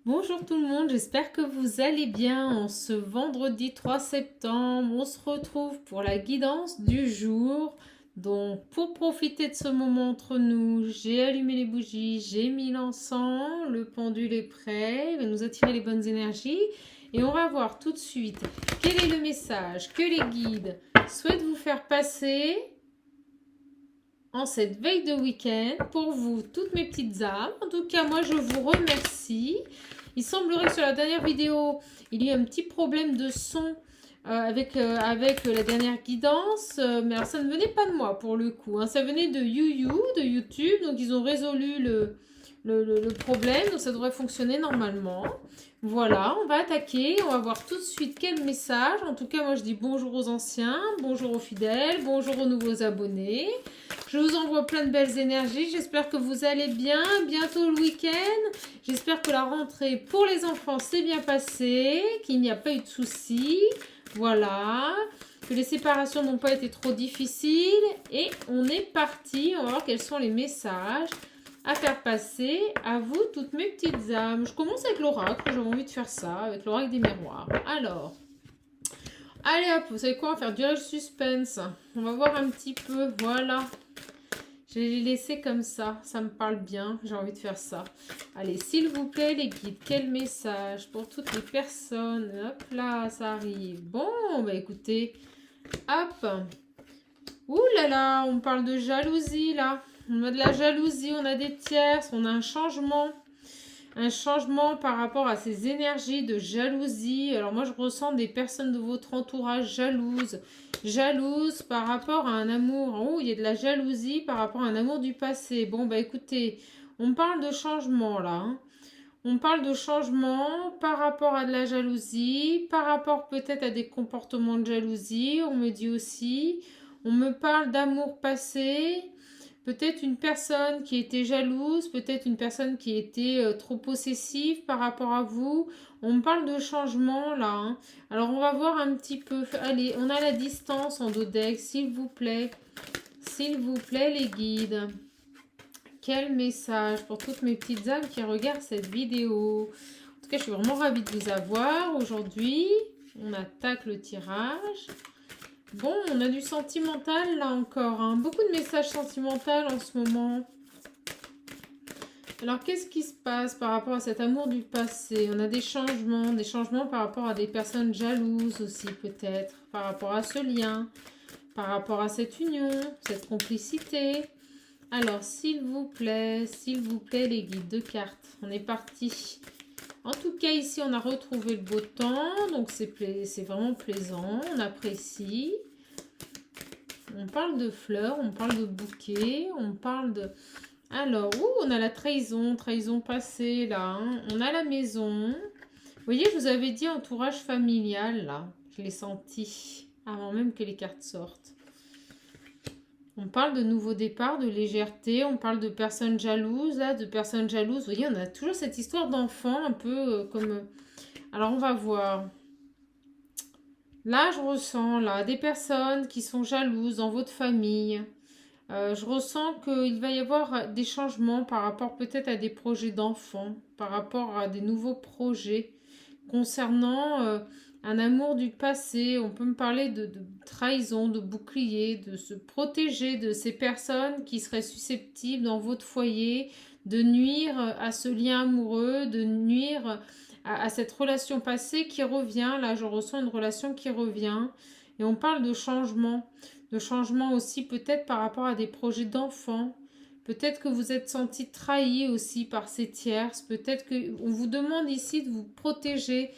Bonjour tout le monde, j'espère que vous allez bien. En ce vendredi 3 septembre, on se retrouve pour la guidance du jour. Donc pour profiter de ce moment entre nous, j'ai allumé les bougies, j'ai mis l'encens, le pendule est prêt, il va nous attirer les bonnes énergies. Et on va voir tout de suite quel est le message que les guides souhaitent vous faire passer en cette veille de week-end pour vous, toutes mes petites âmes. En tout cas, moi, je vous remercie. Il semblerait que sur la dernière vidéo, il y ait un petit problème de son avec la dernière guidance. Mais alors, ça ne venait pas de moi pour le coup, hein. Ça venait de de YouTube. Donc, ils ont résolu le problème. Donc, ça devrait fonctionner normalement. Voilà, on va attaquer. On va voir tout de suite quel message. En tout cas, moi, je dis bonjour aux anciens, bonjour aux fidèles, bonjour aux nouveaux abonnés. Je vous envoie plein de belles énergies. J'espère que vous allez bien. Bientôt le week-end. J'espère que la rentrée pour les enfants s'est bien passée, qu'il n'y a pas eu de soucis. Voilà. Que les séparations n'ont pas été trop difficiles. Et on est parti. On va voir quels sont les messages à faire passer à vous, toutes mes petites âmes. Je commence avec l'oracle. J'ai envie de faire ça, avec l'oracle des miroirs. Alors, allez hop, vous savez quoi? On va faire durer le suspense. On va voir un petit peu. Voilà. Je vais les laisser comme ça me parle bien, j'ai envie de faire ça. Allez, s'il vous plaît, les guides, quel message pour toutes les personnes? Hop là, ça arrive. Bon, bah écoutez, hop. Ouh là là, on parle de jalousie là. On a de la jalousie, on a des tierces, on a un changement. Un changement par rapport à ces énergies de jalousie. Alors moi, je ressens des personnes de votre entourage jalouses par rapport à un amour. Oh, il y a de la jalousie par rapport à un amour du passé. Bon, bah écoutez, on parle de changement là, hein. On parle de changement par rapport à de la jalousie, par rapport peut-être à des comportements de jalousie. On me dit aussi, on me parle d'amour passé. Peut-être une personne qui était jalouse, peut-être une personne qui était trop possessive par rapport à vous. On me parle de changement là, hein. Alors on va voir un petit peu. Allez, on a la distance en dodex, s'il vous plaît. S'il vous plaît les guides. Quel message pour toutes mes petites âmes qui regardent cette vidéo. En tout cas, je suis vraiment ravie de vous avoir aujourd'hui. On attaque le tirage. Bon, on a du sentimental là encore, hein. Beaucoup de messages sentimentaux en ce moment. Alors, qu'est-ce qui se passe par rapport à cet amour du passé? On a des changements par rapport à des personnes jalouses aussi peut-être, par rapport à ce lien, par rapport à cette union, cette complicité. Alors, s'il vous plaît, les guides de cartes, on est parti. En tout cas, ici, on a retrouvé le beau temps, donc c'est vraiment plaisant, on apprécie. On parle de fleurs, on parle de bouquets, on parle de... Alors, on a la trahison passée, là, hein. On a la maison. Vous voyez, je vous avais dit entourage familial, là. Je l'ai senti avant même que les cartes sortent. On parle de nouveau départ, de légèreté, on parle de personnes jalouses, là, de personnes jalouses. Vous voyez, on a toujours cette histoire d'enfant, un peu comme... Alors, on va voir. Là, je ressens, là, des personnes qui sont jalouses dans votre famille. Je ressens qu'il va y avoir des changements par rapport peut-être à des projets d'enfants, par rapport à des nouveaux projets concernant un amour du passé. On peut me parler de trahison, de bouclier, de se protéger de ces personnes qui seraient susceptibles dans votre foyer de nuire à ce lien amoureux, de nuire à cette relation passée qui revient. Là, je ressens une relation qui revient et on parle de changement aussi peut-être par rapport à des projets d'enfants. Peut-être que vous êtes senti trahi aussi par ces tierces. Peut-être qu'on vous demande ici de vous protéger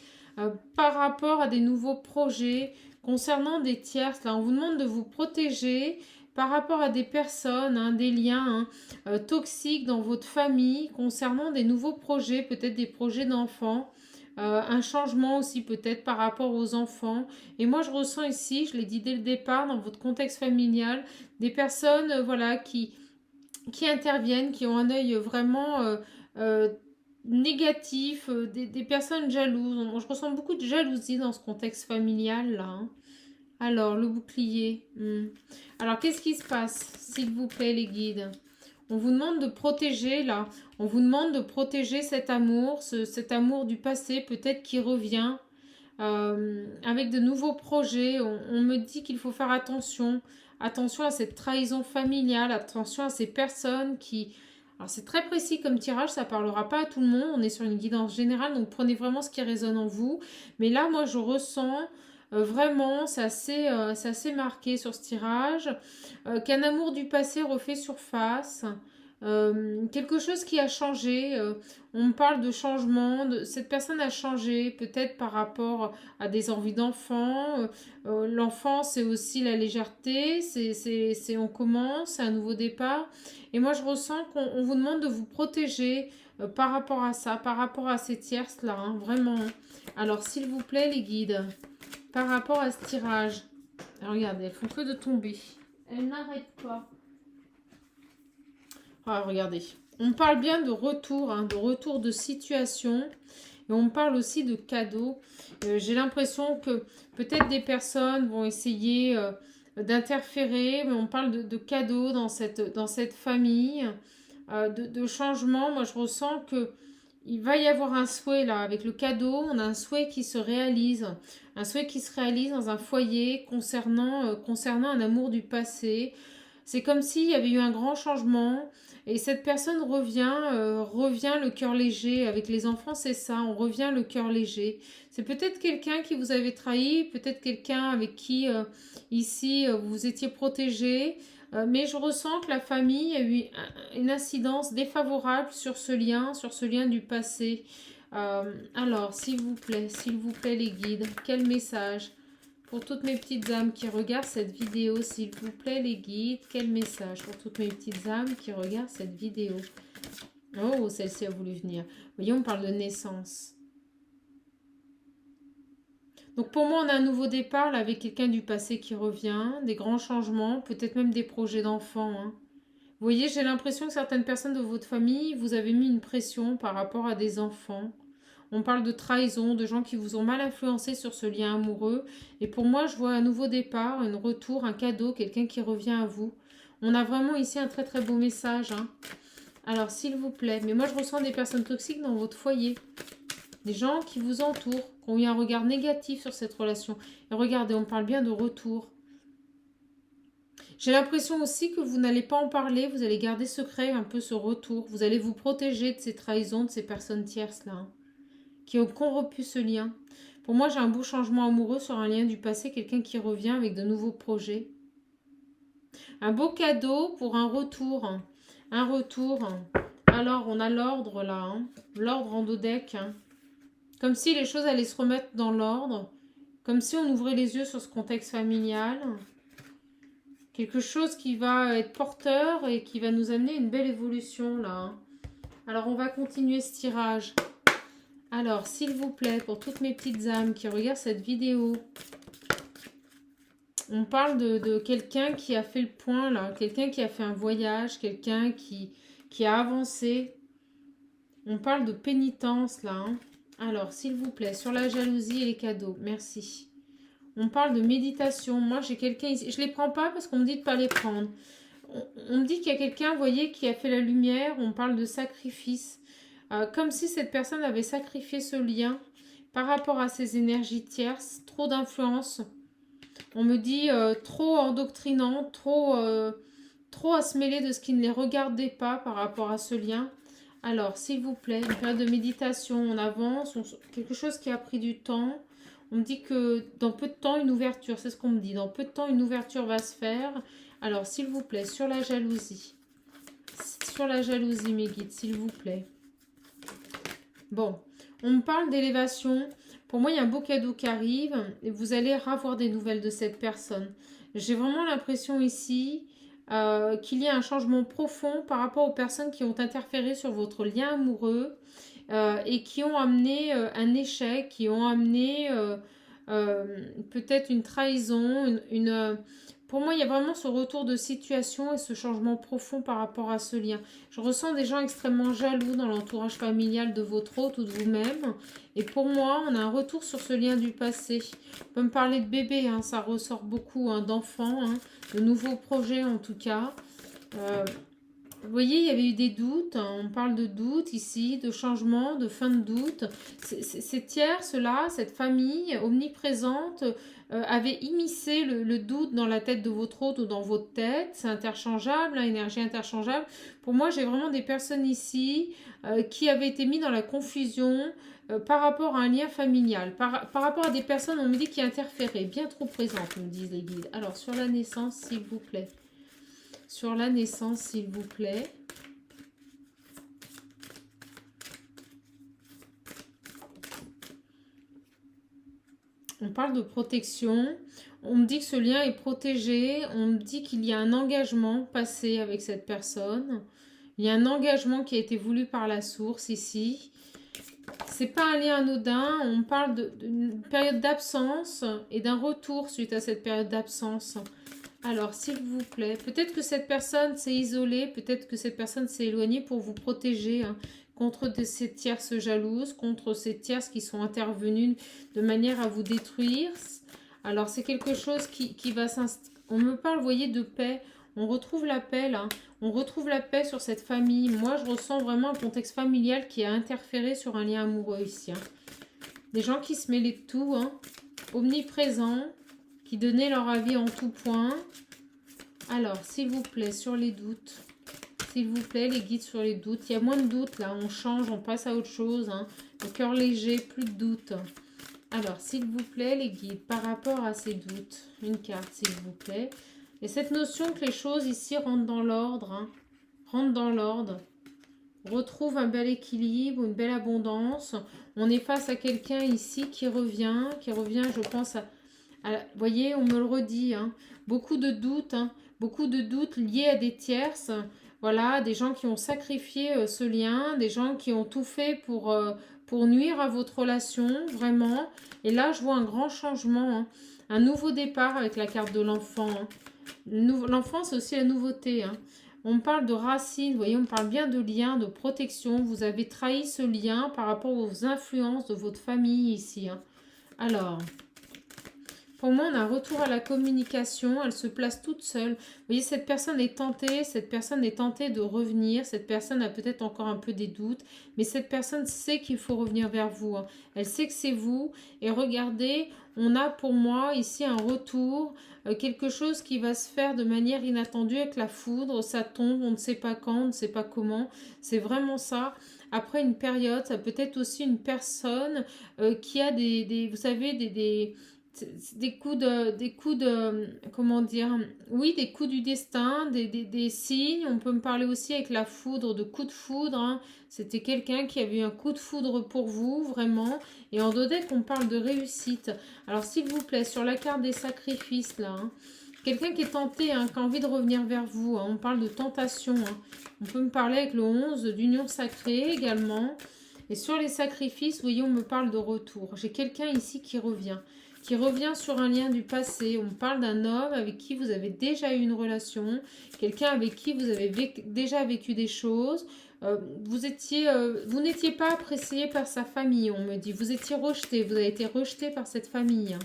par rapport à des nouveaux projets concernant des tierces. Là, on vous demande de vous protéger par rapport à des personnes, hein, des liens toxiques dans votre famille concernant des nouveaux projets, peut-être des projets d'enfants. Un changement aussi peut-être par rapport aux enfants. Et moi je ressens ici, je l'ai dit dès le départ, dans votre contexte familial, des personnes voilà, qui interviennent, qui ont un œil vraiment négatif, des personnes jalouses. Je ressens beaucoup de jalousie dans ce contexte familial là, hein. Alors, le bouclier. Alors, qu'est-ce qui se passe, s'il vous plaît, les guides? On vous demande de protéger, là. On vous demande de protéger cet amour, cet amour du passé, peut-être qui revient. Avec de nouveaux projets. On me dit qu'il faut faire attention. Attention à cette trahison familiale. Attention à ces personnes qui... Alors c'est très précis comme tirage, ça parlera pas à tout le monde. On est sur une guidance générale, donc prenez vraiment ce qui résonne en vous. Mais là, moi, je ressens... vraiment, c'est assez marqué sur ce tirage, qu'un amour du passé refait surface, quelque chose qui a changé, on me parle de changement, cette personne a changé, peut-être par rapport à des envies d'enfant, l'enfant c'est aussi la légèreté, on commence, c'est un nouveau départ, et moi je ressens qu'on vous demande de vous protéger par rapport à ça, par rapport à ces tierces-là, hein, vraiment. Alors s'il vous plaît les guides, par rapport à ce tirage. Alors, regardez, elles font que de tomber. Elles n'arrêtent pas. Ah, regardez. On parle bien de retour, hein, de retour de situation. Et on parle aussi de cadeaux. J'ai l'impression que peut-être des personnes vont essayer d'interférer. Mais on parle de cadeaux dans cette famille. De changement. Moi, je ressens que il va y avoir un souhait là, avec le cadeau, on a un souhait qui se réalise. Un souhait qui se réalise dans un foyer concernant un amour du passé. C'est comme s'il y avait eu un grand changement et cette personne revient le cœur léger. Avec les enfants, c'est ça, on revient le cœur léger. C'est peut-être quelqu'un qui vous avait trahi, peut-être quelqu'un avec qui, ici, vous étiez protégé. Mais je ressens que la famille a eu une incidence défavorable sur ce lien du passé. Alors, s'il vous plaît les guides, quel message pour toutes mes petites âmes qui regardent cette vidéo, s'il vous plaît les guides, quel message pour toutes mes petites âmes qui regardent cette vidéo. Oh, celle-ci a voulu venir. Voyez, on parle de naissance. Donc pour moi, on a un nouveau départ là, avec quelqu'un du passé qui revient, des grands changements, peut-être même des projets d'enfants. Hein. Vous voyez, j'ai l'impression que certaines personnes de votre famille, vous avez mis une pression par rapport à des enfants. On parle de trahison, de gens qui vous ont mal influencé sur ce lien amoureux. Et pour moi, je vois un nouveau départ, un retour, un cadeau, quelqu'un qui revient à vous. On a vraiment ici un très très beau message. Hein. Alors, s'il vous plaît, mais moi je ressens des personnes toxiques dans votre foyer. Des gens qui vous entourent, qui ont eu un regard négatif sur cette relation. Et regardez, on parle bien de retour. J'ai l'impression aussi que vous n'allez pas en parler, vous allez garder secret un peu ce retour. Vous allez vous protéger de ces trahisons, de ces personnes tierces-là, hein, qui ont corrompu ce lien. Pour moi, j'ai un beau changement amoureux sur un lien du passé, quelqu'un qui revient avec de nouveaux projets. Un beau cadeau pour un retour. Hein. Un retour. Hein. Alors, on a l'ordre là, hein, l'ordre en dodec. Hein. Comme si les choses allaient se remettre dans l'ordre. Comme si on ouvrait les yeux sur ce contexte familial. Quelque chose qui va être porteur et qui va nous amener une belle évolution là. Alors on va continuer ce tirage. Alors s'il vous plaît, pour toutes mes petites âmes qui regardent cette vidéo, on parle de quelqu'un qui a fait le point là, quelqu'un qui a fait un voyage, quelqu'un qui a avancé. On parle de pénitence là. Hein. Alors s'il vous plaît, sur la jalousie et les cadeaux, merci. On parle de méditation. Moi, j'ai quelqu'un ici. Je ne les prends pas parce qu'on me dit de ne pas les prendre. On me dit qu'il y a quelqu'un, vous voyez, qui a fait la lumière. On parle de sacrifice. Comme si cette personne avait sacrifié ce lien par rapport à ses énergies tierces. Trop d'influence. On me dit trop endoctrinant, trop à se mêler de ce qui ne les regardait pas par rapport à ce lien. Alors, s'il vous plaît, une période de méditation. On avance. Quelque chose qui a pris du temps. On me dit que dans peu de temps, une ouverture, c'est ce qu'on me dit. Dans peu de temps, une ouverture va se faire. Alors, s'il vous plaît, sur la jalousie. Sur la jalousie, mes guides, s'il vous plaît. Bon, on me parle d'élévation. Pour moi, il y a un beau cadeau qui arrive. Et vous allez avoir des nouvelles de cette personne. J'ai vraiment l'impression ici qu'il y a un changement profond par rapport aux personnes qui ont interféré sur votre lien amoureux. Et qui ont amené un échec, qui ont amené peut-être une trahison. Pour moi, il y a vraiment ce retour de situation et ce changement profond par rapport à ce lien. Je ressens des gens extrêmement jaloux dans l'entourage familial de votre hôte ou de vous-même. Et pour moi, on a un retour sur ce lien du passé. On peut me parler de bébé, hein, ça ressort beaucoup, hein, d'enfants, hein, de nouveaux projets en tout cas. Vous voyez, il y avait eu des doutes, hein, on parle de doutes ici, de changement, de fin de doute. Ces tierces-là, cette famille omniprésente, avait immiscé le doute dans la tête de votre hôte ou dans votre tête. C'est interchangeable, hein, énergie interchangeable. Pour moi, j'ai vraiment des personnes ici qui avaient été mises dans la confusion par rapport à un lien familial, par rapport à des personnes, on me dit, qui interféraient, bien trop présentes, me disent les guides. Alors, sur la naissance, s'il vous plaît. Sur la naissance, s'il vous plaît. On parle de protection. On me dit que ce lien est protégé. On me dit qu'il y a un engagement passé avec cette personne. Il y a un engagement qui a été voulu par la source ici. C'est pas un lien anodin. On parle d'une période d'absence et d'un retour suite à cette période d'absence. Alors, s'il vous plaît, peut-être que cette personne s'est isolée, peut-être que cette personne s'est éloignée pour vous protéger hein, contre ces tierces jalouses, contre ces tierces qui sont intervenues de manière à vous détruire. Alors, c'est quelque chose qui va s'installer. On me parle, vous voyez, de paix. On retrouve la paix, là. On retrouve la paix sur cette famille. Moi, je ressens vraiment un contexte familial qui a interféré sur un lien amoureux ici. Hein. Des gens qui se mêlaient de tout, hein, omniprésents, qui donnaient leur avis en tout point. Alors, s'il vous plaît, sur les doutes. S'il vous plaît, les guides sur les doutes. Il y a moins de doutes, là. On change, on passe à autre chose. Hein. Le cœur léger, plus de doutes. Alors, s'il vous plaît, les guides, par rapport à ces doutes. Une carte, s'il vous plaît. Et cette notion que les choses ici rentrent dans l'ordre. Hein. Rentrent dans l'ordre. Retrouve un bel équilibre, une belle abondance. On est face à quelqu'un ici qui revient, je pense, vous voyez, on me le redit, hein, beaucoup de doutes liés à des tierces, voilà, des gens qui ont sacrifié ce lien, des gens qui ont tout fait pour nuire à votre relation, vraiment. Et là, je vois un grand changement, hein, un nouveau départ avec la carte de l'enfant. Hein. L'enfant, c'est aussi la nouveauté, hein. On parle de racines, vous voyez, on parle bien de lien, de protection. Vous avez trahi ce lien par rapport aux influences de votre famille ici. Hein. Alors, pour moi, on a un retour à la communication. Elle se place toute seule. Vous voyez, cette personne est tentée de revenir. Cette personne a peut-être encore un peu des doutes. Mais cette personne sait qu'il faut revenir vers vous. Hein. Elle sait que c'est vous. Et regardez, on a pour moi ici un retour. Quelque chose qui va se faire de manière inattendue avec la foudre. Ça tombe, on ne sait pas quand, on ne sait pas comment. C'est vraiment ça. Après une période, ça peut être aussi une personne qui a vous savez, comment dire, oui, des coups du destin, des signes. On peut me parler aussi avec la foudre, de coups de foudre. Hein. C'était quelqu'un qui avait eu un coup de foudre pour vous, vraiment. Et en dodec, on parle de réussite. Alors, s'il vous plaît, sur la carte des sacrifices, là, hein, quelqu'un qui est tenté, hein, qui a envie de revenir vers vous. Hein, on parle de tentation. Hein. On peut me parler avec le 11 d'union sacrée également. Et sur les sacrifices, vous voyez, on me parle de retour. J'ai quelqu'un ici qui revient sur un lien du passé. On parle d'un homme avec qui vous avez déjà eu une relation, quelqu'un avec qui vous avez déjà vécu des choses. Vous n'étiez pas apprécié par sa famille, on me dit. Vous étiez rejeté, vous avez été rejeté par cette famille. Hein.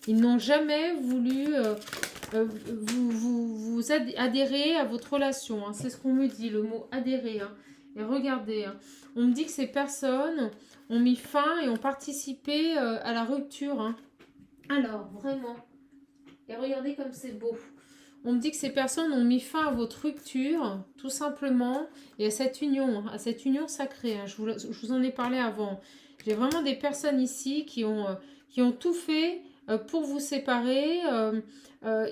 Ils n'ont jamais voulu vous adhérer à votre relation. Hein. C'est ce qu'on me dit, le mot adhérer. Hein. Et regardez, hein, on me dit que ces personnes ont mis fin et ont participé à la rupture. Hein. Alors, vraiment, et regardez comme c'est beau. On me dit que ces personnes ont mis fin à votre rupture, tout simplement, et à cette union sacrée. Hein. Je vous en ai parlé avant. J'ai vraiment des personnes ici qui ont tout fait pour vous séparer.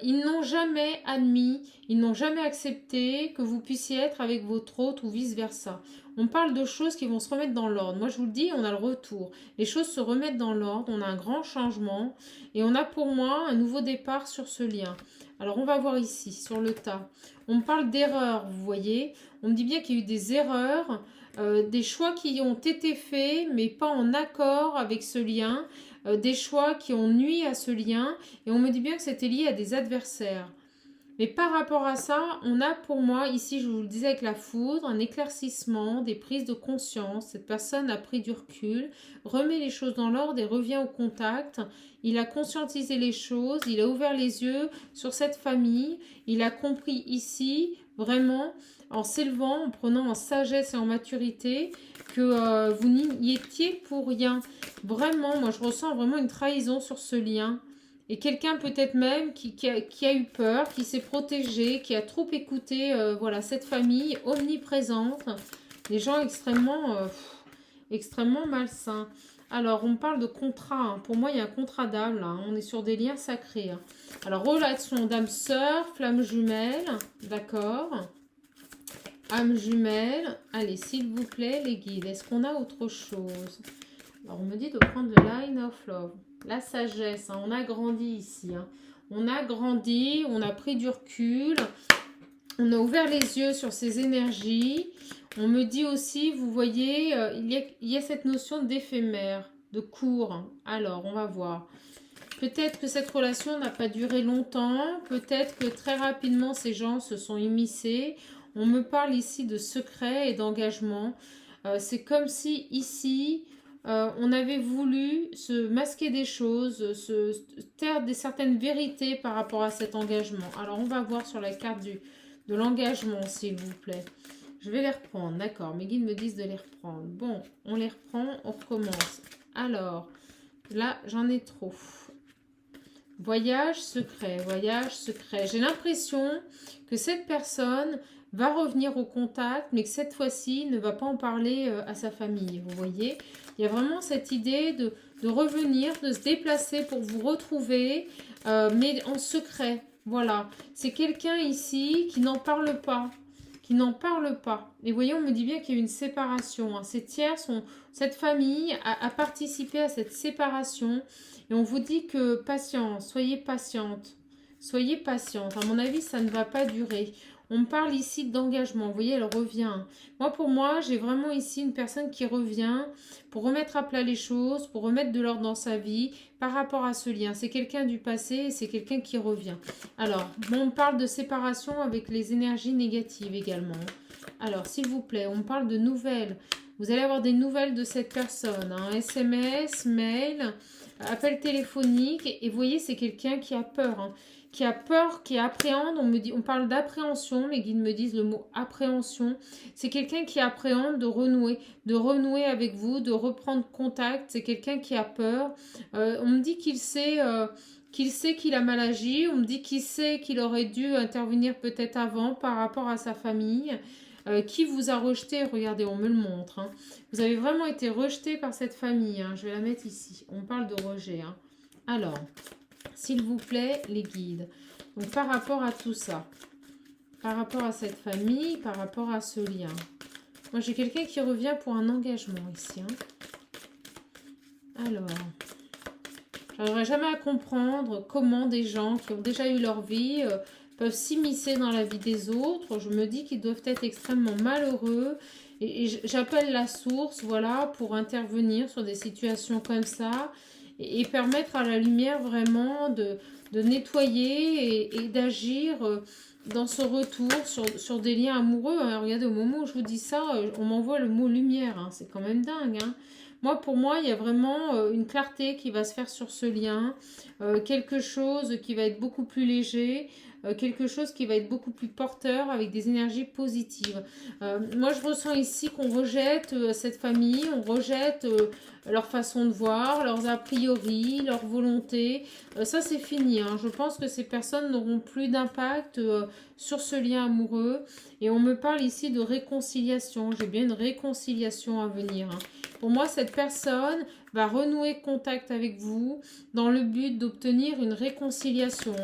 Ils n'ont jamais admis, ils n'ont jamais accepté que vous puissiez être avec votre hôte ou vice-versa. On parle de choses qui vont se remettre dans l'ordre. Moi, je vous le dis, on a le retour. Les choses se remettent dans l'ordre, on a un grand changement et on a pour moi un nouveau départ sur ce lien. Alors, on va voir ici, sur le tas. On me parle d'erreurs, vous voyez. On me dit bien qu'il y a eu des erreurs, des choix qui ont été faits, mais pas en accord avec ce lien. Des choix qui ont nui à ce lien. Et on me dit bien que c'était lié à des adversaires. Mais par rapport à ça, on a pour moi, ici je vous le disais avec la foudre, un éclaircissement, des prises de conscience. Cette personne a pris du recul, remet les choses dans l'ordre et revient au contact. Il a conscientisé les choses, il a ouvert les yeux sur cette famille. Il a compris ici, vraiment, en s'élevant, en prenant en sagesse et en maturité, que vous n'y étiez pour rien. Vraiment, moi je ressens vraiment une trahison sur ce lien. Et quelqu'un peut-être même qui a eu peur, qui s'est protégé, qui a trop écouté voilà, cette famille omniprésente. Des gens extrêmement malsains. Alors, on parle de contrat. Hein. Pour moi, il y a un contrat d'âme, là. On est sur des liens sacrés. Hein. Alors, relation d'âme-sœur, flamme jumelle. D'accord. Âme jumelle. Allez, s'il vous plaît, les guides. Est-ce qu'on a autre chose? Alors, on me dit de prendre le Line of Love. La sagesse. Hein. On a grandi ici. Hein. On a grandi. On a pris du recul. On a ouvert les yeux sur ces énergies. On me dit aussi, vous voyez, il y a cette notion d'éphémère, de court. Alors, on va voir. Peut-être que cette relation n'a pas duré longtemps. Peut-être que très rapidement, ces gens se sont immiscés. On me parle ici de secret et d'engagement. C'est comme si ici, on avait voulu se masquer des choses, se taire certaines vérités par rapport à cet engagement. Alors, on va voir sur la carte de l'engagement, s'il vous plaît. Je vais les reprendre, d'accord. Mes guides me disent de les reprendre. Bon, on les reprend, on recommence. Alors, là, j'en ai trop. Voyage secret, voyage secret. J'ai l'impression que cette personne va revenir au contact, mais que cette fois-ci, ne va pas en parler à sa famille. Vous voyez, il y a vraiment cette idée de revenir, de se déplacer pour vous retrouver, mais en secret. Voilà, c'est quelqu'un ici qui n'en parle pas. Et vous voyez, on me dit bien qu'il y a eu une séparation. Hein. Ces tiers cette famille a participé à cette séparation. Et on vous dit que patience, soyez patiente. Soyez patiente. À mon avis, ça ne va pas durer. On me parle ici d'engagement. Vous voyez, elle revient. Pour moi, j'ai vraiment ici une personne qui revient pour remettre à plat les choses, pour remettre de l'ordre dans sa vie par rapport à ce lien. C'est quelqu'un du passé et c'est quelqu'un qui revient. Alors, on parle de séparation avec les énergies négatives également. Alors, s'il vous plaît, on parle de nouvelles. Vous allez avoir des nouvelles de cette personne. Hein. SMS, mail, appel téléphonique. Et vous voyez, c'est quelqu'un qui a peur. Hein. Qui a peur, qui appréhende, on parle d'appréhension, mes guides me disent le mot appréhension. C'est quelqu'un qui appréhende de renouer avec vous, de reprendre contact. C'est quelqu'un qui a peur. On me dit qu'il sait qu'il a mal agi. On me dit qu'il sait qu'il aurait dû intervenir peut-être avant par rapport à sa famille. Qui vous a rejeté, regardez, on me le montre. Hein. Vous avez vraiment été rejeté par cette famille. Hein. Je vais la mettre ici. On parle de rejet. Hein. Alors, s'il vous plaît, les guides. Donc, par rapport à tout ça, par rapport à cette famille, par rapport à ce lien. Moi, j'ai quelqu'un qui revient pour un engagement ici. Hein. Alors, j'arriverai jamais à comprendre comment des gens qui ont déjà eu leur vie peuvent s'immiscer dans la vie des autres. Je me dis qu'ils doivent être extrêmement malheureux. Et j'appelle la source, voilà, pour intervenir sur des situations comme ça. Et permettre à la lumière vraiment de nettoyer et d'agir dans ce retour sur des liens amoureux. Hein. Regardez, au moment où je vous dis ça, on m'envoie le mot lumière. Hein. C'est quand même dingue. Hein. Pour moi, il y a vraiment une clarté qui va se faire sur ce lien. Quelque chose qui va être beaucoup plus léger. Quelque chose qui va être beaucoup plus porteur avec des énergies positives. Moi, je ressens ici qu'on rejette cette famille, on rejette leur façon de voir, leurs a priori, leur volonté. Ça, c'est fini. Hein. Je pense que ces personnes n'auront plus d'impact sur ce lien amoureux. Et on me parle ici de réconciliation. J'ai bien une réconciliation à venir. Hein. Pour moi, cette personne va renouer contact avec vous dans le but d'obtenir une réconciliation.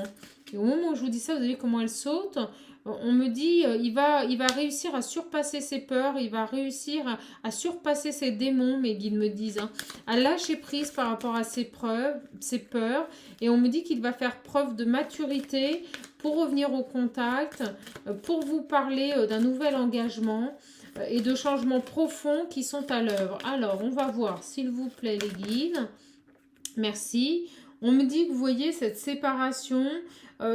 Et au moment où je vous dis ça, vous avez vu comment elle saute. On me dit, il va réussir à surpasser ses peurs, il va réussir à surpasser ses démons, mes guides me disent, hein, à lâcher prise par rapport à ses peurs. Et on me dit qu'il va faire preuve de maturité pour revenir au contact, pour vous parler d'un nouvel engagement et de changements profonds qui sont à l'œuvre. Alors, on va voir, s'il vous plaît, les guides. Merci. On me dit que vous voyez cette séparation.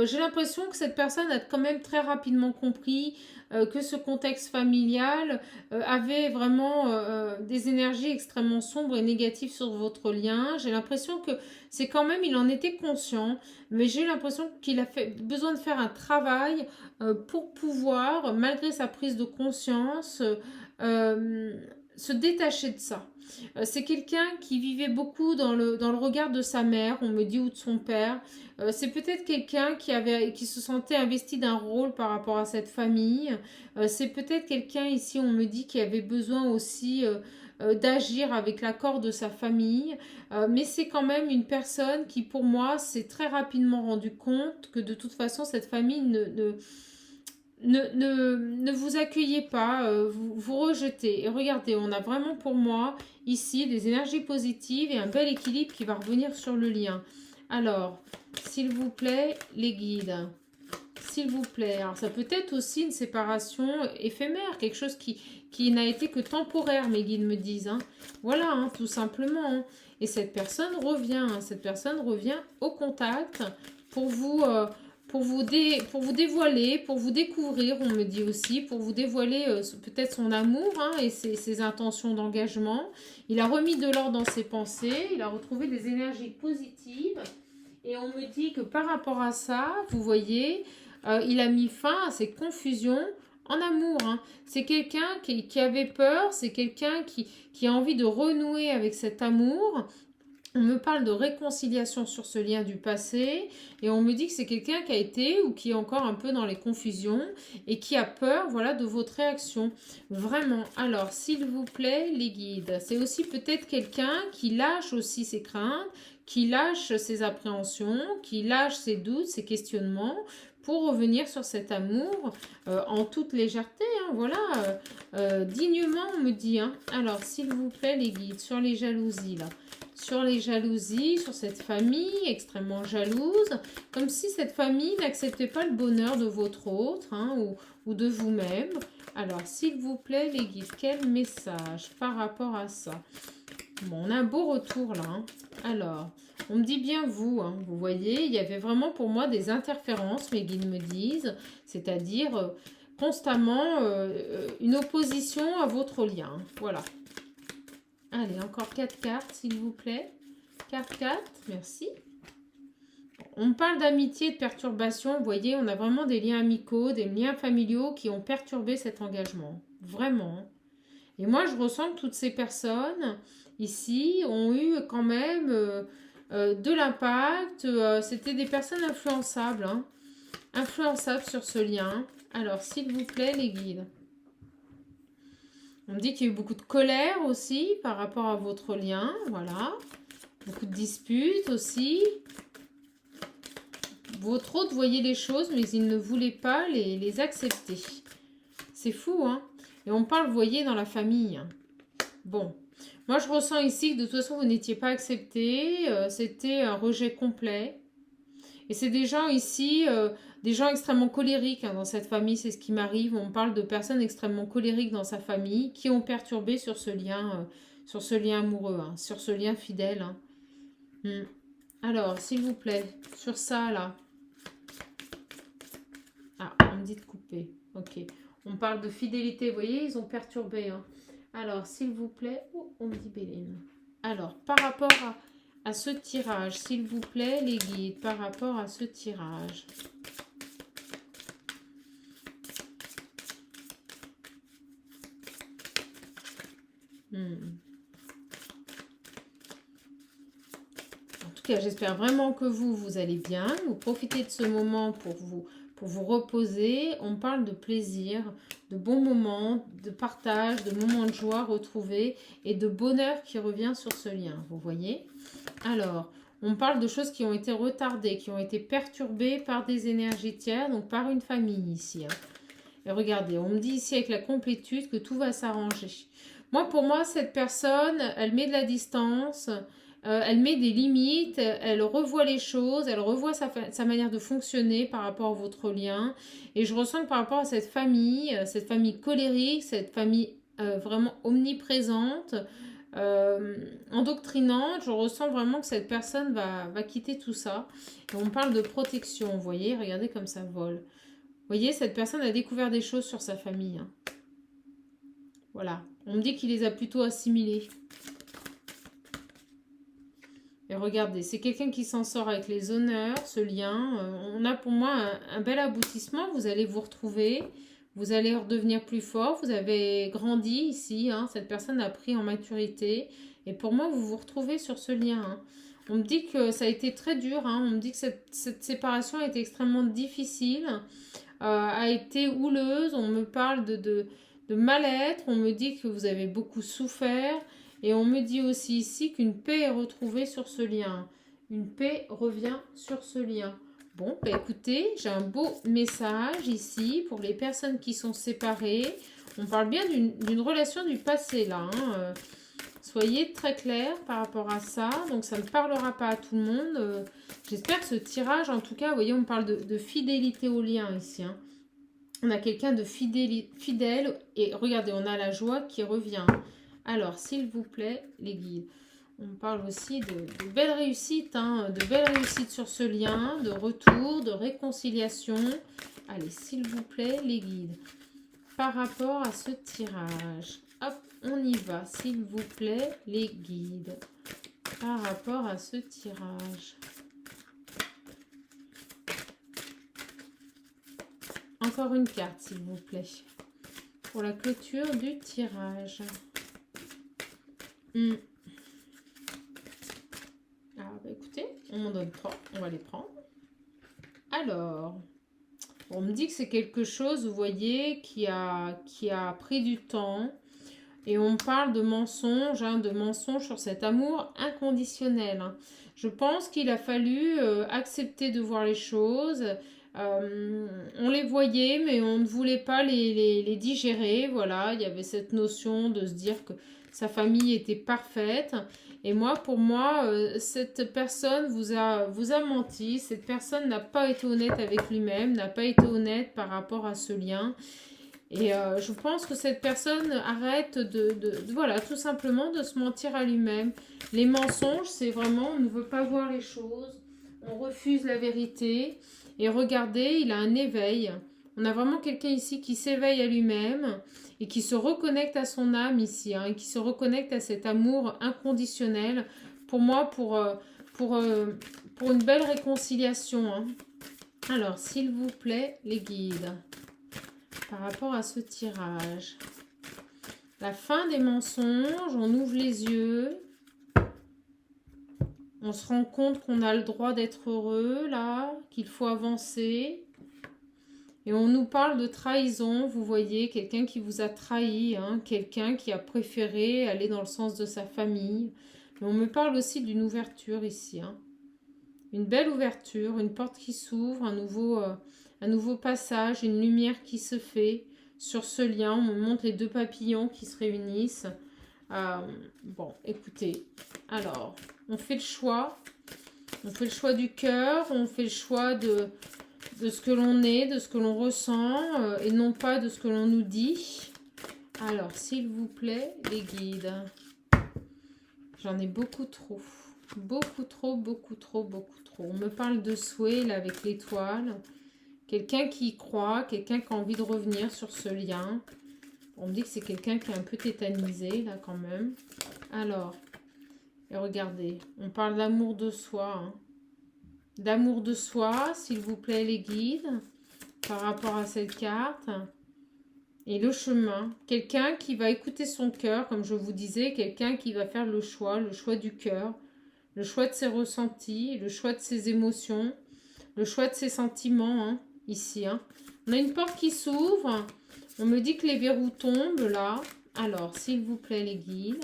J'ai l'impression que cette personne a quand même très rapidement compris que ce contexte familial avait vraiment des énergies extrêmement sombres et négatives sur votre lien. J'ai l'impression que c'est quand même, il en était conscient, mais j'ai l'impression qu'il a besoin de faire un travail pour pouvoir, malgré sa prise de conscience, euh, se détacher de ça. C'est quelqu'un qui vivait beaucoup dans le regard de sa mère, on me dit, ou de son père. C'est peut-être quelqu'un qui se sentait investi d'un rôle par rapport à cette famille. C'est peut-être quelqu'un ici, on me dit, qui avait besoin aussi d'agir avec l'accord de sa famille. Mais c'est quand même une personne qui, pour moi, s'est très rapidement rendu compte que de toute façon, cette famille ne vous accueillez pas, vous rejetez. Et regardez, on a vraiment pour moi ici des énergies positives et un bel équilibre qui va revenir sur le lien. Alors, s'il vous plaît, les guides. S'il vous plaît. Alors, ça peut être aussi une séparation éphémère, quelque chose qui n'a été que temporaire, mes guides me disent. Hein. Voilà, hein, tout simplement. Hein. Et cette personne revient. Hein, cette personne revient au contact pour vous... pour vous dévoiler, pour vous découvrir, on me dit aussi, pour vous dévoiler peut-être son amour hein, et ses intentions d'engagement. Il a remis de l'ordre dans ses pensées, il a retrouvé des énergies positives. Et on me dit que par rapport à ça, vous voyez, il a mis fin à ces confusions en amour. Hein. C'est quelqu'un qui avait peur, c'est quelqu'un qui a envie de renouer avec cet amour. On me parle de réconciliation sur ce lien du passé et on me dit que c'est quelqu'un qui a été ou qui est encore un peu dans les confusions et qui a peur voilà, de votre réaction. Vraiment. Alors, s'il vous plaît, les guides, c'est aussi peut-être quelqu'un qui lâche aussi ses craintes, qui lâche ses appréhensions, qui lâche ses doutes, ses questionnements pour revenir sur cet amour en toute légèreté. Hein, voilà, dignement, on me dit. Hein. Alors, s'il vous plaît, les guides, sur les jalousies, là. Sur les jalousies, sur cette famille extrêmement jalouse, comme si cette famille n'acceptait pas le bonheur de votre autre hein, ou de vous-même. Alors, s'il vous plaît, les guides, quel message par rapport à ça? Bon, on a un beau retour là. Hein. Alors, on me dit bien vous, hein, vous voyez, il y avait vraiment pour moi des interférences, mes guides me disent, c'est-à-dire constamment une opposition à votre lien. Voilà. Allez, encore 4 cartes, s'il vous plaît. 4, merci. On parle d'amitié et de perturbation. Vous voyez, on a vraiment des liens amicaux, des liens familiaux qui ont perturbé cet engagement. Vraiment. Et moi, je ressens que toutes ces personnes, ici, ont eu quand même de l'impact. C'était des personnes influençables. Hein, influençables sur ce lien. Alors, s'il vous plaît, les guides. On me dit qu'il y a eu beaucoup de colère aussi par rapport à votre lien. Voilà. Beaucoup de disputes aussi. Votre hôte voyait les choses, mais il ne voulait pas les accepter. C'est fou, hein? Et on parle, vous voyez, dans la famille. Bon. Moi, je ressens ici que de toute façon, vous n'étiez pas accepté. C'était un rejet complet. Et c'est des gens ici, des gens extrêmement colériques hein, dans cette famille, c'est ce qui m'arrive. On parle de personnes extrêmement colériques dans sa famille qui ont perturbé sur ce lien amoureux, hein, sur ce lien fidèle. Hein. Alors, s'il vous plaît, sur ça là. Ah, on me dit de couper. Ok. On parle de fidélité, vous voyez, ils ont perturbé. Hein. Alors, s'il vous plaît, oh, on me dit Béline. Alors, par rapport à ce tirage, s'il vous plaît, les guides, par rapport à ce tirage. En tout cas, j'espère vraiment que vous allez bien. Vous profitez de ce moment pour vous reposer. On parle de plaisir, de bons moments, de partage, de moments de joie retrouvés et de bonheur qui revient sur ce lien. Vous voyez ? Alors, on parle de choses qui ont été retardées, qui ont été perturbées par des énergies tiers, donc par une famille ici. Hein. Et regardez, on me dit ici avec la complétude que tout va s'arranger. Moi, pour moi, cette personne, elle met de la distance, elle met des limites, elle revoit les choses, elle revoit sa manière de fonctionner par rapport à votre lien. Et je ressens que par rapport à cette famille colérique, cette famille vraiment omniprésente, endoctrinante. Je ressens vraiment que cette personne va quitter tout ça. Et on parle de protection, vous voyez, regardez comme ça vole. Vous voyez, cette personne a découvert des choses sur sa famille. Hein. Voilà, on me dit qu'il les a plutôt assimilées. Et regardez, c'est quelqu'un qui s'en sort avec les honneurs, ce lien. On a pour moi un bel aboutissement. Vous allez vous retrouver, vous allez redevenir plus fort. Vous avez grandi ici, hein. Cette personne a pris en maturité. Et pour moi, vous vous retrouvez sur ce lien. Hein. On me dit que ça a été très dur. Hein. On me dit que cette séparation a été extrêmement difficile, a été houleuse. On me parle de mal-être. On me dit que vous avez beaucoup souffert. Et on me dit aussi ici qu'une paix est retrouvée sur ce lien. Une paix revient sur ce lien. Bon, bah écoutez, j'ai un beau message ici pour les personnes qui sont séparées. On parle bien d'une relation du passé là. Hein. Soyez très clairs par rapport à ça. Donc ça ne parlera pas à tout le monde. J'espère que ce tirage, en tout cas, vous voyez, on parle de fidélité au lien ici. Hein. On a quelqu'un de fidèle. Et regardez, on a la joie qui revient. Alors, s'il vous plaît, les guides. On parle aussi de belles réussites, hein, de belles réussites sur ce lien, de retour, de réconciliation. Allez, s'il vous plaît, les guides. Par rapport à ce tirage. Hop, on y va, s'il vous plaît, les guides. Par rapport à ce tirage. Encore une carte, s'il vous plaît. Pour la clôture du tirage. Ah bah écoutez, on m'en donne 3, on va les prendre. Alors, on me dit que c'est quelque chose, vous voyez, qui a pris du temps. Et on parle de mensonge, hein, de mensonge sur cet amour inconditionnel. Hein. Je pense qu'il a fallu accepter de voir les choses. On les voyait, mais on ne voulait pas les digérer. Voilà, il y avait cette notion de se dire que sa famille était parfaite. Et moi, pour moi, cette personne vous a menti. Cette personne n'a pas été honnête avec lui-même, n'a pas été honnête par rapport à ce lien. Et je pense que cette personne arrête voilà, tout simplement de se mentir à lui-même. Les mensonges, c'est vraiment, on ne veut pas voir les choses. On refuse la vérité. Et regardez, il a un éveil. On a vraiment quelqu'un ici qui s'éveille à lui-même et qui se reconnecte à son âme ici, hein, et qui se reconnecte à cet amour inconditionnel. Pour moi, pour une belle réconciliation. Hein. Alors, s'il vous plaît, les guides, par rapport à ce tirage. La fin des mensonges, on ouvre les yeux. On se rend compte qu'on a le droit d'être heureux, là, qu'il faut avancer. Et on nous parle de trahison, vous voyez, quelqu'un qui vous a trahi, hein, quelqu'un qui a préféré aller dans le sens de sa famille. Mais on me parle aussi d'une ouverture ici. Hein. Une belle ouverture, une porte qui s'ouvre, un nouveau passage, une lumière qui se fait sur ce lien. On me montre les deux papillons qui se réunissent. Bon, écoutez, alors, on fait le choix. On fait le choix du cœur, on fait le choix de ce que l'on est, de ce que l'on ressent, et non pas de ce que l'on nous dit. Alors, s'il vous plaît, les guides. J'en ai beaucoup trop. Beaucoup trop, beaucoup trop, beaucoup trop. On me parle de souhait, là, avec l'étoile. Quelqu'un qui y croit, quelqu'un qui a envie de revenir sur ce lien. On me dit que c'est quelqu'un qui est un peu tétanisé, là, quand même. Alors, et regardez, on parle d'amour de soi, hein. D'amour de soi, s'il vous plaît, les guides, par rapport à cette carte. Et le chemin. Quelqu'un qui va écouter son cœur, comme je vous disais, quelqu'un qui va faire le choix du cœur, le choix de ses ressentis, le choix de ses émotions, le choix de ses sentiments, hein, ici. Hein. On a une porte qui s'ouvre. On me dit que les verrous tombent, là. Alors, s'il vous plaît, les guides.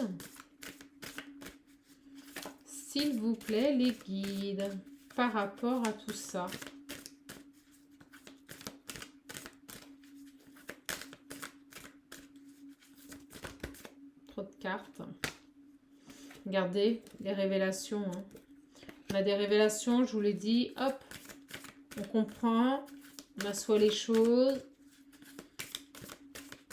S'il vous plaît, les guides. Par rapport à tout ça. Trop de cartes. Regardez les révélations. Hein. On a des révélations, je vous l'ai dit. Hop, on comprend, on assoit les choses.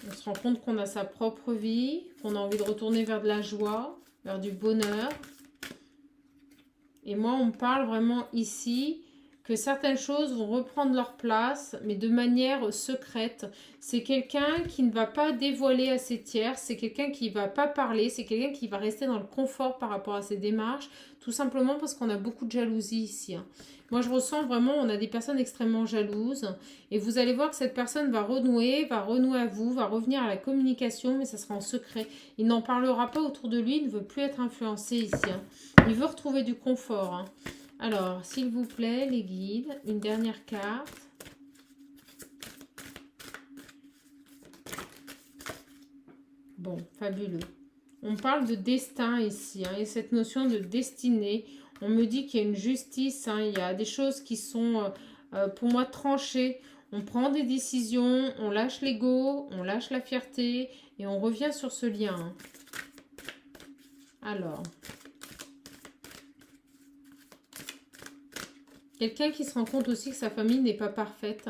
On se rend compte qu'on a sa propre vie, qu'on a envie de retourner vers de la joie. vers du bonheur. Et moi, on me parle vraiment ici que certaines choses vont reprendre leur place, mais de manière secrète. C'est quelqu'un qui ne va pas dévoiler à ses tiers, c'est quelqu'un qui ne va pas parler, c'est quelqu'un qui va rester dans le confort par rapport à ses démarches, tout simplement parce qu'on a beaucoup de jalousie ici. Moi, je ressens vraiment, on a des personnes extrêmement jalouses, et vous allez voir que cette personne va renouer à vous, va revenir à la communication, mais ça sera en secret. Il n'en parlera pas autour de lui, il ne veut plus être influencé ici. Il veut retrouver du confort. Alors, s'il vous plaît, les guides, une dernière carte. Bon, fabuleux. On parle de destin ici, et cette notion de destinée. On me dit qu'il y a une justice, il y a des choses qui sont, pour moi, tranchées. On prend des décisions, on lâche l'ego, on lâche la fierté, et on revient sur ce lien. Alors... Quelqu'un qui se rend compte aussi que sa famille n'est pas parfaite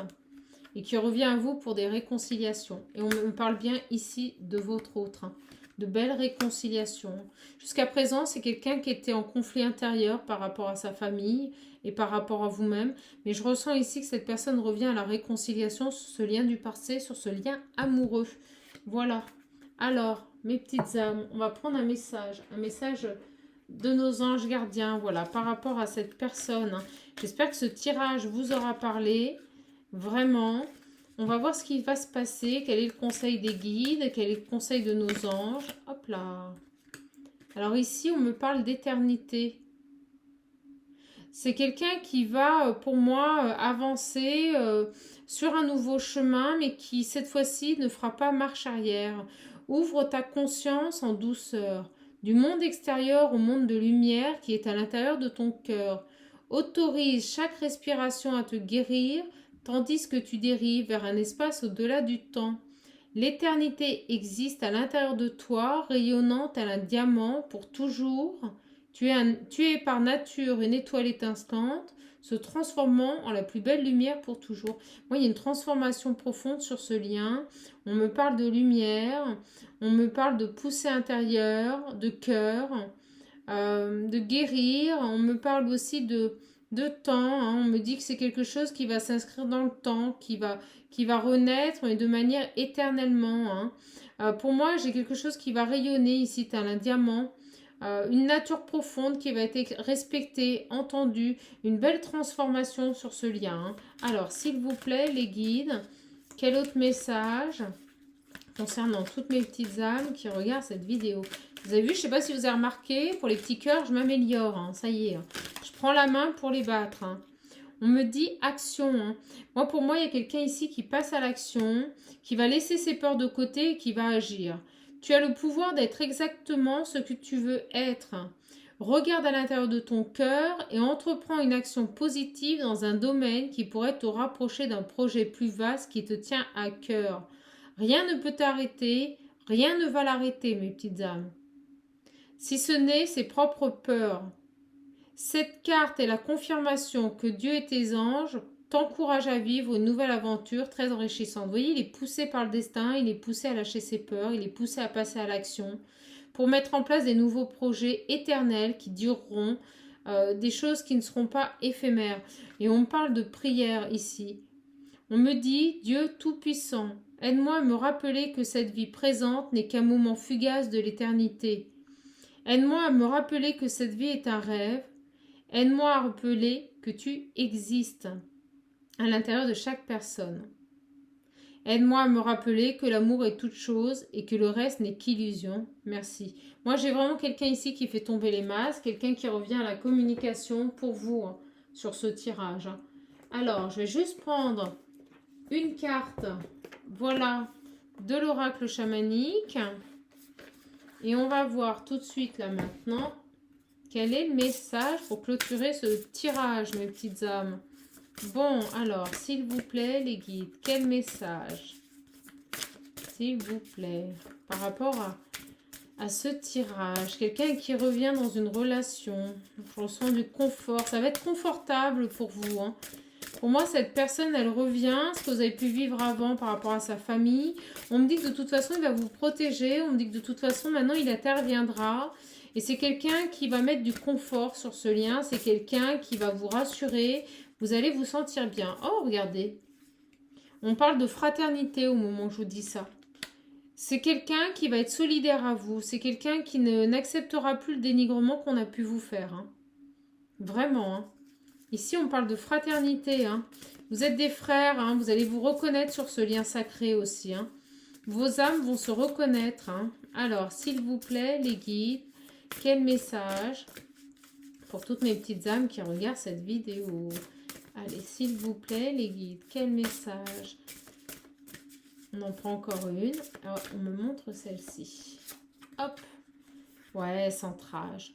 et qui revient à vous pour des réconciliations. Et on me parle bien ici de votre autre, de belles réconciliations. Jusqu'à présent, c'est quelqu'un qui était en conflit intérieur par rapport à sa famille et par rapport à vous-même. Mais je ressens ici que cette personne revient à la réconciliation sur ce lien du passé, sur ce lien amoureux. Voilà. Alors, mes petites âmes, on va prendre un message de nos anges gardiens, voilà, par rapport à cette personne. J'espère que ce tirage vous aura parlé, vraiment. On va voir ce qui va se passer, quel est le conseil des guides, quel est le conseil de nos anges. Hop là. Alors ici, on me parle d'éternité. C'est quelqu'un qui va, pour moi, avancer sur un nouveau chemin, mais qui, cette fois-ci, ne fera pas marche arrière. Ouvre ta conscience en douceur. Du monde extérieur au monde de lumière qui est à l'intérieur de ton cœur. Autorise chaque respiration à te guérir, tandis que tu dérives vers un espace au-delà du temps. L'éternité existe à l'intérieur de toi, rayonnant tel un diamant pour toujours. Tu es par nature une étoile étincelante, se transformant en la plus belle lumière pour toujours. Moi, il y a une transformation profonde sur ce lien. On me parle de lumière, on me parle de poussée intérieure, de cœur, de guérir. On me parle aussi de temps. On me dit que c'est quelque chose qui va s'inscrire dans le temps, qui va renaître, mais de manière éternellement. Pour moi, j'ai quelque chose qui va rayonner ici, tel un diamant. Une nature profonde qui va être respectée, entendue, une belle transformation sur ce lien. Alors, s'il vous plaît, les guides, quel autre message concernant toutes mes petites âmes qui regardent cette vidéo? Vous avez vu, je ne sais pas si vous avez remarqué, pour les petits cœurs, je m'améliore, ça y est. Je prends la main pour les battre. On me dit action. Moi, pour moi, il y a quelqu'un ici qui passe à l'action, qui va laisser ses peurs de côté et qui va agir. Tu as le pouvoir d'être exactement ce que tu veux être. Regarde à l'intérieur de ton cœur et entreprends une action positive dans un domaine qui pourrait te rapprocher d'un projet plus vaste qui te tient à cœur. Rien ne peut t'arrêter, rien ne va l'arrêter, mes petites âmes. Si ce n'est ses propres peurs. Cette carte est la confirmation que Dieu et tes anges t'encouragent à vivre une nouvelle aventure très enrichissante. Vous voyez, il est poussé par le destin, il est poussé à lâcher ses peurs, il est poussé à passer à l'action pour mettre en place des nouveaux projets éternels qui dureront, des choses qui ne seront pas éphémères. Et on parle de prière ici. On me dit, Dieu Tout-Puissant, aide-moi à me rappeler que cette vie présente n'est qu'un moment fugace de l'éternité. Aide-moi à me rappeler que cette vie est un rêve. Aide-moi à rappeler que tu existes à l'intérieur de chaque personne. Aide-moi à me rappeler que l'amour est toute chose et que le reste n'est qu'illusion. Merci. Moi, j'ai vraiment quelqu'un ici qui fait tomber les masques, quelqu'un qui revient à la communication pour vous sur ce tirage. Alors, je vais juste prendre une carte, voilà, de l'oracle chamanique. Et on va voir tout de suite, là, maintenant, quel est le message pour clôturer ce tirage, mes petites âmes. Bon, alors, s'il vous plaît, les guides, quel message, s'il vous plaît, par rapport à ce tirage. Quelqu'un qui revient dans une relation, je ressens du confort, ça va être confortable pour vous. Pour moi, cette personne, elle revient, ce que vous avez pu vivre avant par rapport à sa famille. On me dit que de toute façon, il va vous protéger, on me dit que de toute façon, maintenant, il interviendra. Et c'est quelqu'un qui va mettre du confort sur ce lien. C'est quelqu'un qui va vous rassurer. Vous allez vous sentir bien. Oh, regardez. On parle de fraternité au moment où je vous dis ça. C'est quelqu'un qui va être solidaire à vous. C'est quelqu'un qui n'acceptera plus le dénigrement qu'on a pu vous faire. Hein. Vraiment. Hein. Ici, on parle de fraternité. Hein. Vous êtes des frères. Hein. Vous allez vous reconnaître sur ce lien sacré aussi. Hein. Vos âmes vont se reconnaître. Hein. Alors, s'il vous plaît, les guides, quel message pour toutes mes petites âmes qui regardent cette vidéo? Allez, s'il vous plaît, les guides, quel message? On en prend encore une. Alors, on me montre celle-ci. Hop. Ouais, centrage.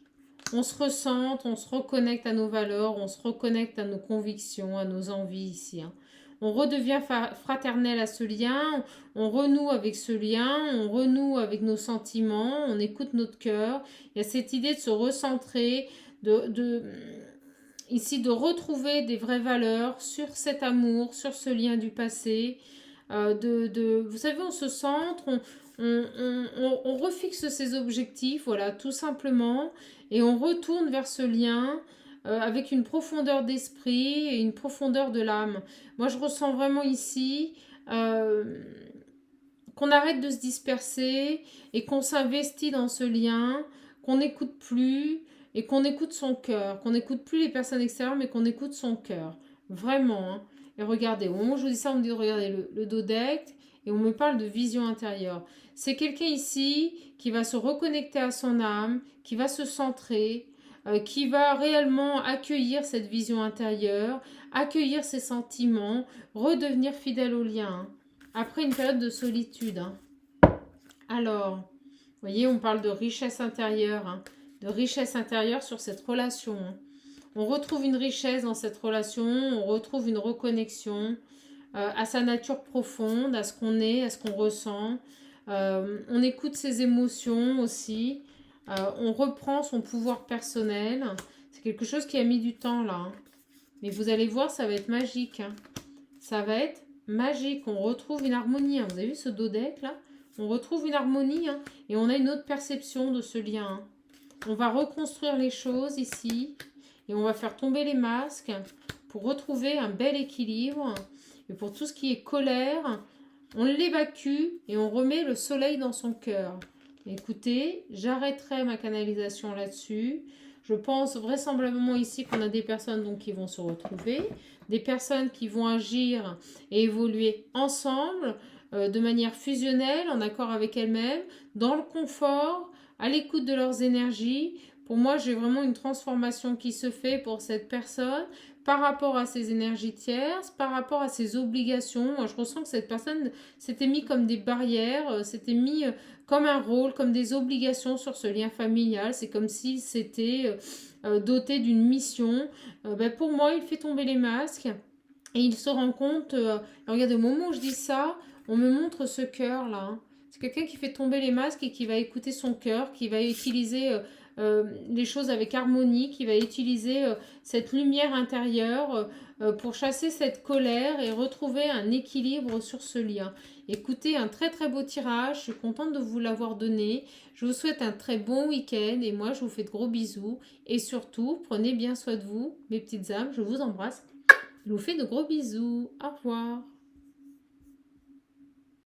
On se ressente, on se reconnecte à nos valeurs, on se reconnecte à nos convictions, à nos envies ici. Hein. On redevient fraternel à ce lien, on renoue avec ce lien, on renoue avec nos sentiments, on écoute notre cœur. Il y a cette idée de se recentrer, ici de retrouver des vraies valeurs sur cet amour, sur ce lien du passé. Vous savez, on se centre, on refixe ses objectifs, voilà, tout simplement, et on retourne vers ce lien avec une profondeur d'esprit et une profondeur de l'âme. Moi, je ressens vraiment ici qu'on arrête de se disperser et qu'on s'investit dans ce lien, qu'on n'écoute plus et qu'on écoute son cœur, qu'on n'écoute plus les personnes extérieures, mais qu'on écoute son cœur. Vraiment, hein. Et regardez, au moment où je vous dis ça, on me dit de regarder le dodeck et on me parle de vision intérieure. C'est quelqu'un ici qui va se reconnecter à son âme, qui va se centrer, qui va réellement accueillir cette vision intérieure, accueillir ses sentiments, redevenir fidèle au lien, hein, après une période de solitude. Hein. Alors, vous voyez, on parle de richesse intérieure, hein, de richesse intérieure sur cette relation. Hein. On retrouve une richesse dans cette relation, on retrouve une reconnexion à sa nature profonde, à ce qu'on est, à ce qu'on ressent. On écoute ses émotions aussi. On reprend son pouvoir personnel. C'est quelque chose qui a mis du temps là. Hein. Mais vous allez voir, ça va être magique. Hein. Ça va être magique. On retrouve une harmonie. Hein. Vous avez vu ce dodeck là? On retrouve une harmonie hein, et on a une autre perception de ce lien. Hein. On va reconstruire les choses ici. Et on va faire tomber les masques pour retrouver un bel équilibre. Et pour tout ce qui est colère, on l'évacue et on remet le soleil dans son cœur. Écoutez, j'arrêterai ma canalisation là-dessus. Je pense vraisemblablement ici qu'on a des personnes donc, qui vont se retrouver, des personnes qui vont agir et évoluer ensemble, de manière fusionnelle, en accord avec elles-mêmes, dans le confort, à l'écoute de leurs énergies. Pour moi, j'ai vraiment une transformation qui se fait pour cette personne par rapport à ses énergies tierces, par rapport à ses obligations. Moi, je ressens que cette personne s'était mis comme des barrières, s'était mis comme un rôle, comme des obligations sur ce lien familial. C'est comme s'il s'était doté d'une mission. Pour moi, il fait tomber les masques et il se rend compte... regardez, au moment où je dis ça, on me montre ce cœur-là. Hein. C'est quelqu'un qui fait tomber les masques et qui va écouter son cœur, qui va utiliser... les choses avec harmonie, qui va utiliser cette lumière intérieure pour chasser cette colère et retrouver un équilibre sur ce lien. Écoutez, un très très beau tirage, je suis contente de vous l'avoir donné. Je vous souhaite un très bon week-end et moi je vous fais de gros bisous. Et surtout, prenez bien soin de vous, mes petites âmes, je vous embrasse. Je vous fais de gros bisous. Au revoir.